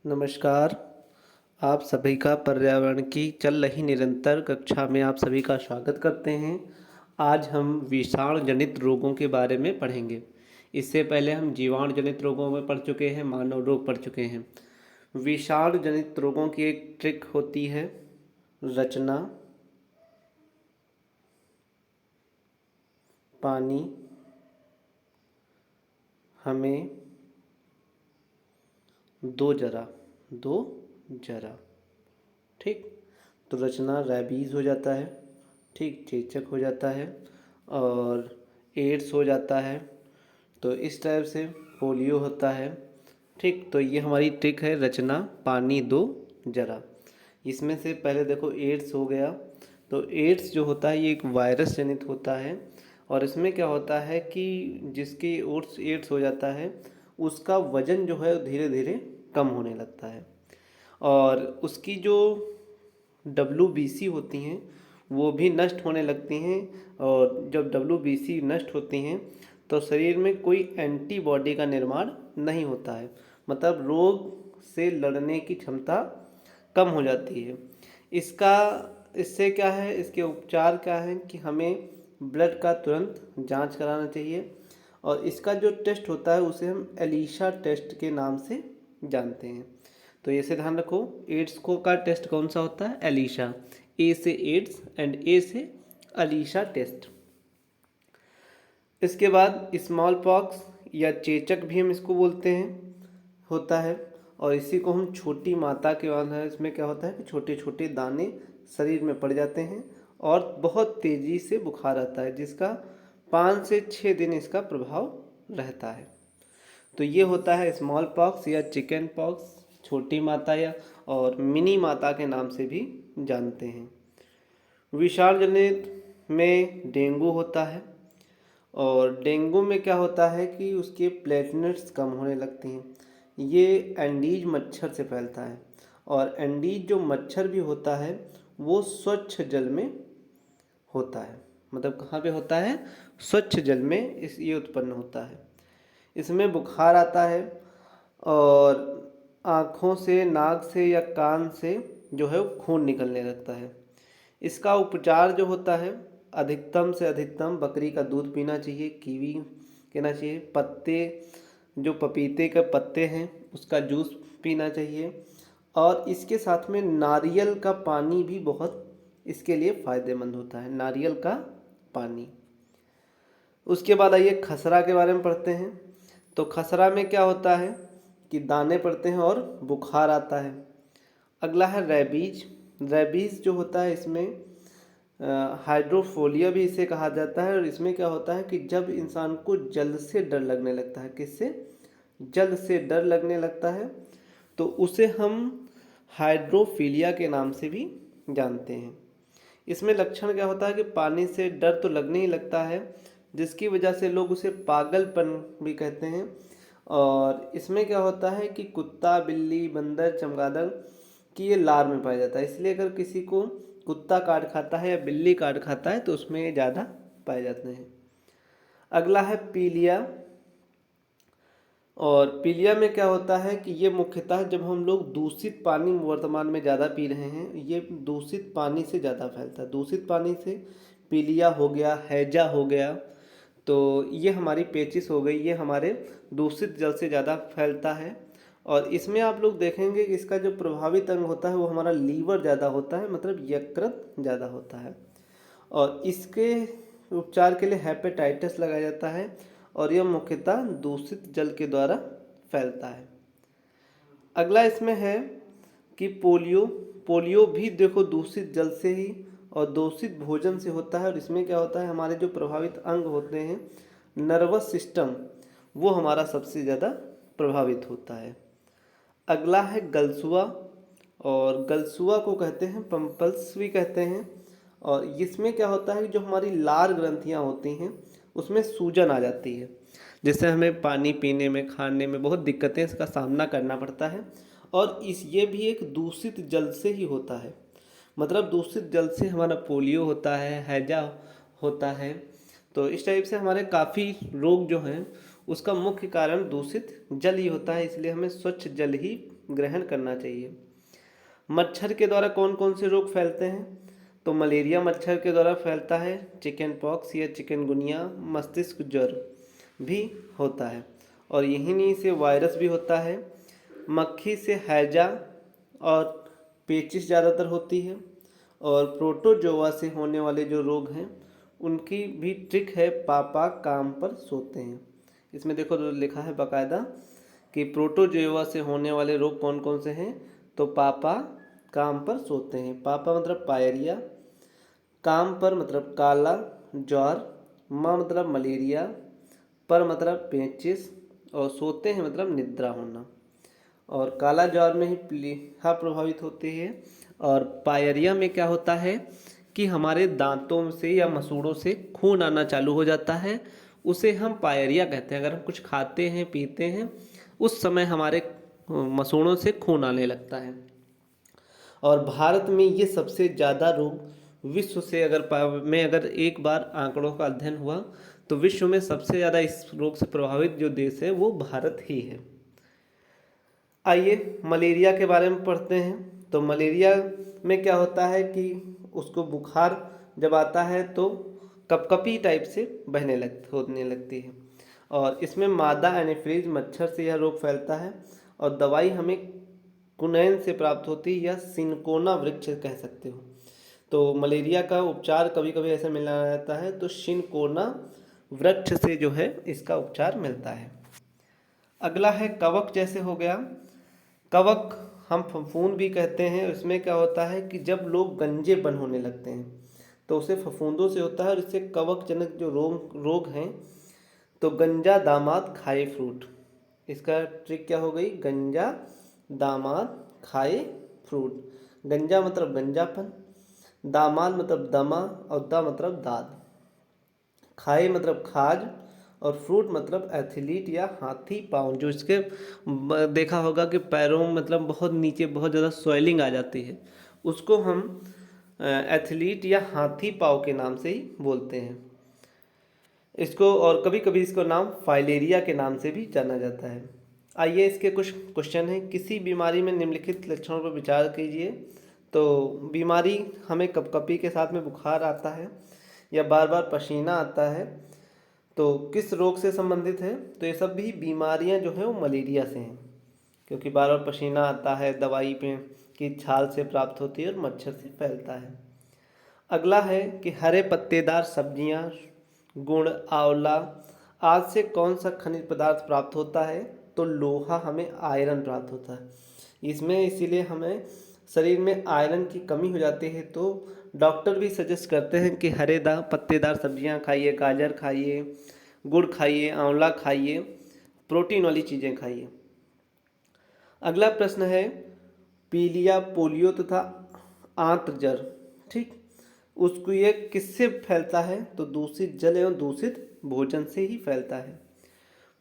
नमस्कार। आप सभी का पर्यावरण की चल रही निरंतर कक्षा में आप सभी का स्वागत करते हैं। आज हम विषाणु जनित रोगों के बारे में पढ़ेंगे। इससे पहले हम जीवाणु जनित रोगों में पढ़ चुके हैं, मानव रोग पढ़ चुके हैं। विषाणु जनित रोगों की एक ट्रिक होती है रचना, पानी, हमें, दो जरा। ठीक, तो रचना रैबीज़ हो जाता है, ठीक, चेचक हो जाता है और एड्स हो जाता है। तो इस टाइप से पोलियो होता है। ठीक, तो ये हमारी ट्रिक है रचना, पानी, दो जरा। इसमें से पहले देखो एड्स हो गया। तो एड्स जो होता है ये एक वायरस जनित होता है और इसमें क्या होता है कि जिसकी ओट्स एड्स हो जाता है उसका वजन जो है धीरे धीरे कम होने लगता है और उसकी जो WBC होती हैं वो भी नष्ट होने लगती हैं। और जब WBC नष्ट होती हैं तो शरीर में कोई एंटीबॉडी का निर्माण नहीं होता है, मतलब रोग से लड़ने की क्षमता कम हो जाती है। इसका इससे क्या है, इसके उपचार क्या है कि हमें ब्लड का तुरंत जांच कराना चाहिए और इसका जो टेस्ट होता है उसे हम एलिशा टेस्ट के नाम से जानते हैं। तो ऐसे ध्यान रखो, एड्स को का टेस्ट कौन सा होता है, एलिशा। ए से एड्स एंड ए से अलीशा टेस्ट। इसके बाद स्मॉल पॉक्स या चेचक भी हम इसको बोलते हैं, होता है। और इसी को हम छोटी माता के वाला है। इसमें क्या होता है कि छोटे छोटे दाने शरीर में पड़ जाते हैं और बहुत तेज़ी से बुखार आता है, जिसका 5 से 6 दिन इसका प्रभाव रहता है। तो ये होता है स्मॉल पॉक्स या चिकन पॉक्स, छोटी माता या और मिनी माता के नाम से भी जानते हैं। विषाणु जनित में डेंगू होता है और डेंगू में क्या होता है कि उसके प्लेटलेट्स कम होने लगती हैं। ये एंडीज मच्छर से फैलता है और एंडीज जो मच्छर भी होता है वो स्वच्छ जल में होता है। मतलब कहाँ पे होता है, स्वच्छ जल में ये उत्पन्न होता है। इसमें बुखार आता है और आँखों से, नाक से या कान से जो है वो खून निकलने लगता है। इसका उपचार जो होता है, अधिकतम से अधिकतम बकरी का दूध पीना चाहिए, कीवी पीना चाहिए, पत्ते जो पपीते के पत्ते हैं उसका जूस पीना चाहिए और इसके साथ में नारियल का पानी भी बहुत इसके लिए फ़ायदेमंद होता है, नारियल का पानी। उसके बाद आइए खसरा के बारे में पढ़ते हैं। तो खसरा में क्या होता है कि दाने पड़ते हैं और बुखार आता है। अगला है रैबीज। रैबीज जो होता है इसमें हाइड्रोफोलिया भी इसे कहा जाता है और इसमें क्या होता है कि जब इंसान को जल से डर लगने लगता है, किससे, जल से डर लगने लगता है, तो उसे हम हाइड्रोफीलिया के नाम से भी जानते हैं। इसमें लक्षण क्या होता है कि पानी से डर तो लगने ही लगता है, जिसकी वजह से लोग उसे पागलपन भी कहते हैं। और इसमें क्या होता है कि कुत्ता, बिल्ली, बंदर, चमगादड़ की ये लार में पाया जाता है। इसलिए अगर किसी को कुत्ता काट खाता है या बिल्ली काट खाता है तो उसमें ये ज़्यादा पाए जाते हैं। अगला है पीलिया। और पीलिया में क्या होता है कि ये मुख्यतः जब हम लोग दूषित पानी वर्तमान में ज़्यादा पी रहे हैं, ये दूषित पानी से ज़्यादा फैलता है। दूषित पानी से पीलिया हो गया, हैजा हो गया, तो ये हमारी पेचिस हो गई, ये हमारे दूषित जल से ज़्यादा फैलता है। और इसमें आप लोग देखेंगे कि इसका जो प्रभावित अंग होता है वो हमारा लीवर ज़्यादा होता है, मतलब यकृत ज़्यादा होता है। और इसके उपचार के लिए हेपेटाइटिस लगाया जाता है और यह मुख्यतः दूषित जल के द्वारा फैलता है। अगला इसमें है कि पोलियो। पोलियो भी देखो दूषित जल से ही और दूषित भोजन से होता है और इसमें क्या होता है, हमारे जो प्रभावित अंग होते हैं, नर्वस सिस्टम, वो हमारा सबसे ज़्यादा प्रभावित होता है। अगला है गलसुआ। और गलसुआ को कहते हैं पम्पल्स भी कहते हैं। और इसमें क्या होता है कि जो हमारी लार ग्रंथियां होती हैं उसमें सूजन आ जाती है, जिससे हमें पानी पीने में, खाने में बहुत दिक्कतें इसका सामना करना पड़ता है। और ये भी एक दूषित जल से ही होता है, मतलब दूषित जल से हमारा पोलियो होता है, हैजा होता है। तो इस टाइप से हमारे काफ़ी रोग जो हैं उसका मुख्य कारण दूषित जल ही होता है। इसलिए हमें स्वच्छ जल ही ग्रहण करना चाहिए। मच्छर के द्वारा कौन कौन से रोग फैलते हैं? तो मलेरिया मच्छर के द्वारा फैलता है, चिकन पॉक्स या चिकनगुनिया, मस्तिष्क ज्वर भी होता है, और यहीं से वायरस भी होता है। मक्खी से हैजा और पेचिश ज़्यादातर होती है, और प्रोटोजोआ से होने वाले जो रोग हैं उनकी भी ट्रिक है, पापा काम पर सोते हैं। इसमें देखो जो लिखा है बाकायदा कि प्रोटोजोआ से होने वाले रोग कौन कौन से हैं, तो पापा काम पर सोते हैं। पापा मतलब पायरिया, काम पर मतलब काला ज्वर, माँ मतलब मलेरिया, पर मतलब पेचिस, और सोते हैं मतलब निद्रा होना। और काला ज्वर में ही प्लीहा प्रभावित होती है, और पायरिया में क्या होता है कि हमारे दांतों से या मसूड़ों से खून आना चालू हो जाता है, उसे हम पायरिया कहते हैं। अगर हम कुछ खाते हैं पीते हैं उस समय हमारे मसूड़ों से खून आने लगता है। और भारत में ये सबसे ज़्यादा रोग विश्व से अगर एक बार आंकड़ों का अध्ययन हुआ तो विश्व में सबसे ज़्यादा इस रोग से प्रभावित जो देश है वो भारत ही है। आइए मलेरिया के बारे में पढ़ते हैं। तो मलेरिया में क्या होता है कि उसको बुखार जब आता है तो कपकपी टाइप से होने लगती है, और इसमें मादा एनीफिलीज मच्छर से यह रोग फैलता है, और दवाई हमें कुनैन से प्राप्त होती है या सिनकोना वृक्ष कह सकते हो। तो मलेरिया का उपचार कभी कभी ऐसा मिला जाता है, तो सिनकोना वृक्ष से जो है इसका उपचार मिलता है। अगला है कवक जैसे हो गया। कवक हम फफूंद भी कहते हैं। इसमें क्या होता है कि जब लोग गंजेपन होने लगते हैं तो उसे फफूंदों से होता है, और इससे कवकजनक जो रोग हैं, तो गंजा दामाद खाए फ्रूट। इसका ट्रिक क्या हो गई, गंजा दामाद खाए फ्रूट। गंजा मतलब गंजापन, दामाद मतलब दमा, और दा मतलब दाद, खाए मतलब खाज, और फ्रूट मतलब एथलीट या हाथी पाँव। जो इसके देखा होगा कि पैरों में मतलब बहुत नीचे बहुत ज़्यादा स्वेलिंग आ जाती है, उसको हम एथलीट या हाथी पाँव के नाम से ही बोलते हैं इसको। और कभी कभी इसको नाम फाइलेरिया के नाम से भी जाना जाता है। आइए इसके कुछ क्वेश्चन हैं। किसी बीमारी में निम्नलिखित लक्षणों पर विचार कीजिए। तो बीमारी हमें कपकपी के साथ में बुखार आता है या बार बार पसीना आता है, तो किस रोग से संबंधित है? तो ये सब भी बीमारियां जो हैं वो मलेरिया से हैं, क्योंकि बार बार पसीना आता है, दवाई पे की छाल से प्राप्त होती है और मच्छर से फैलता है। अगला है कि हरे पत्तेदार सब्जियां, गुड़, आंवला आदि से कौन सा खनिज पदार्थ प्राप्त होता है? तो लोहा, हमें आयरन प्राप्त होता है इसमें। इसीलिए हमें शरीर में आयरन की कमी हो जाती है, तो डॉक्टर भी सजेस्ट करते हैं कि हरे पत्तेदार सब्जियां खाइए, गाजर खाइए, गुड़ खाइए, आंवला खाइए, प्रोटीन वाली चीज़ें खाइए। अगला प्रश्न है पीलिया, पोलियो तथा आंत्रजर, ठीक, उसको ये किससे फैलता है? तो दूषित जल एवं दूषित भोजन से ही फैलता है।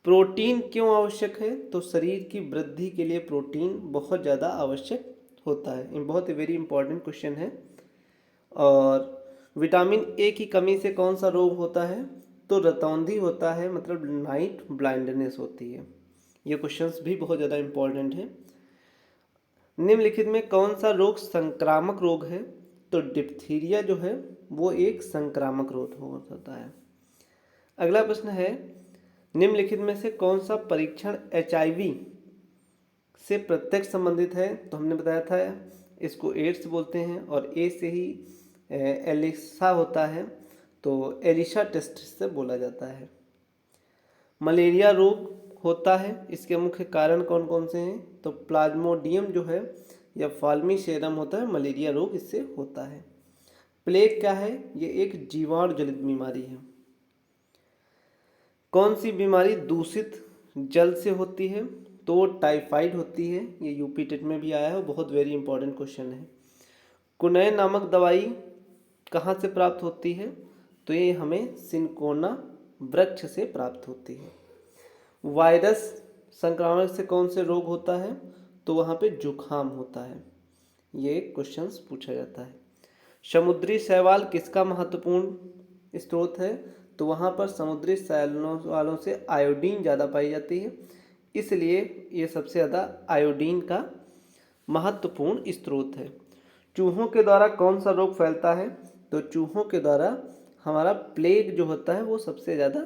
प्रोटीन क्यों आवश्यक है? तो शरीर की वृद्धि के लिए प्रोटीन बहुत ज़्यादा आवश्यक होता है। ये बहुत वेरी इंपॉर्टेंट क्वेश्चन है। और विटामिन ए की कमी से कौन सा रोग होता है? तो रतौंधी होता है, मतलब नाइट ब्लाइंडनेस होती है। ये क्वेश्चंस भी बहुत ज़्यादा इंपॉर्टेंट है। निम्नलिखित में कौन सा रोग संक्रामक रोग है? तो डिप्थीरिया जो है वो एक संक्रामक रोग होता है। अगला प्रश्न है निम्नलिखित में से कौन सा परीक्षण एचआईवी से प्रत्यक्ष संबंधित है? तो हमने बताया था इसको एड्स बोलते हैं, और ए से ही एलिसा होता है, तो एलिसा टेस्ट से बोला जाता है। मलेरिया रोग होता है, इसके मुख्य कारण कौन कौन से हैं? तो प्लाज्मोडियम जो है या फाल्मीसेरम होता है, मलेरिया रोग इससे होता है। प्लेग क्या है? ये एक जीवाणु जनित बीमारी है। कौन सी बीमारी दूषित जल से होती है? तो टाइफाइड होती है। ये यूपी टेट में भी आया है, बहुत वेरी इंपॉर्टेंट क्वेश्चन है। कुनैन नामक दवाई कहाँ से प्राप्त होती है? तो ये हमें सिनकोना वृक्ष से प्राप्त होती है। वायरस संक्रमण से कौन से रोग होता है? तो वहाँ पे जुखाम होता है। ये क्वेश्चंस पूछा जाता है। समुद्री शैवाल किसका महत्वपूर्ण स्रोत है? तो वहाँ पर समुद्री शैवालों से आयोडीन ज़्यादा पाई जाती है, इसलिए ये सबसे ज़्यादा आयोडीन का महत्वपूर्ण स्रोत है। चूहों के द्वारा कौन सा रोग फैलता है? तो चूहों के द्वारा हमारा प्लेग जो होता है वो सबसे ज़्यादा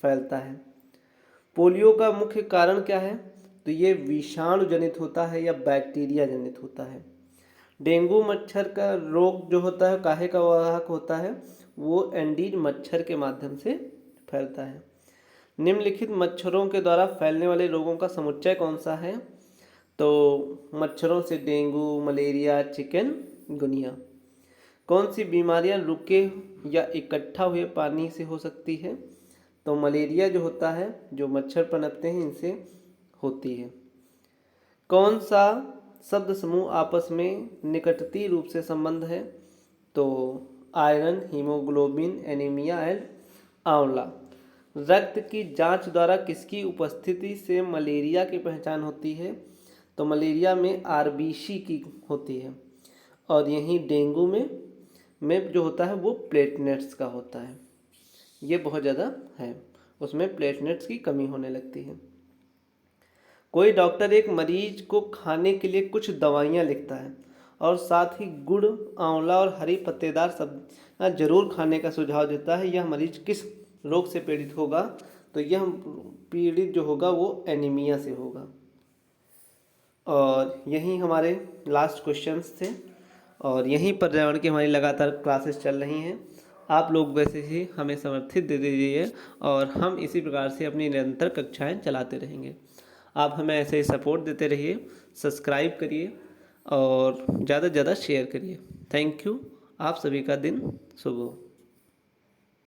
फैलता है। पोलियो का मुख्य कारण क्या है? तो ये विषाणु जनित होता है या बैक्टीरिया जनित होता है। डेंगू मच्छर का रोग जो होता है काहे का वाहक होता है? वो एंडीज मच्छर के माध्यम से फैलता है। निम्नलिखित मच्छरों के द्वारा फैलने वाले रोगों का समुच्चय कौन सा है? तो मच्छरों से डेंगू, मलेरिया, चिकनगुनिया। कौन सी बीमारियां रुके या इकट्ठा हुए पानी से हो सकती है? तो मलेरिया जो होता है, जो मच्छर पनपते हैं इनसे होती है। कौन सा शब्द समूह आपस में निकटती रूप से संबंध है? तो आयरन, हीमोग्लोबिन, एनीमिया एंड आंवला। रक्त की जांच द्वारा किसकी उपस्थिति से मलेरिया की पहचान होती है? तो मलेरिया में आरबीसी की होती है और यहीं डेंगू में जो होता है वो प्लेटलेट्स का होता है। ये बहुत ज़्यादा है, उसमें प्लेटलेट्स की कमी होने लगती है। कोई डॉक्टर एक मरीज को खाने के लिए कुछ दवाइयाँ लिखता है और साथ ही गुड़, आंवला और हरी पत्तेदार सब्जियाँ जरूर खाने का सुझाव देता है। यह मरीज किस रोग से पीड़ित होगा? तो यह पीड़ित जो होगा वो एनीमिया से होगा। और यही हमारे लास्ट क्वेश्चंस थे और यहीं पर्यावरण की हमारी लगातार क्लासेस चल रही हैं। आप लोग वैसे ही हमें समर्थित दे दीजिए और हम इसी प्रकार से अपनी निरंतर कक्षाएं चलाते रहेंगे। आप हमें ऐसे ही सपोर्ट देते रहिए, सब्सक्राइब करिए और ज़्यादा से ज़्यादा शेयर करिए। Thank you. आप सभी का दिन शुभ हो।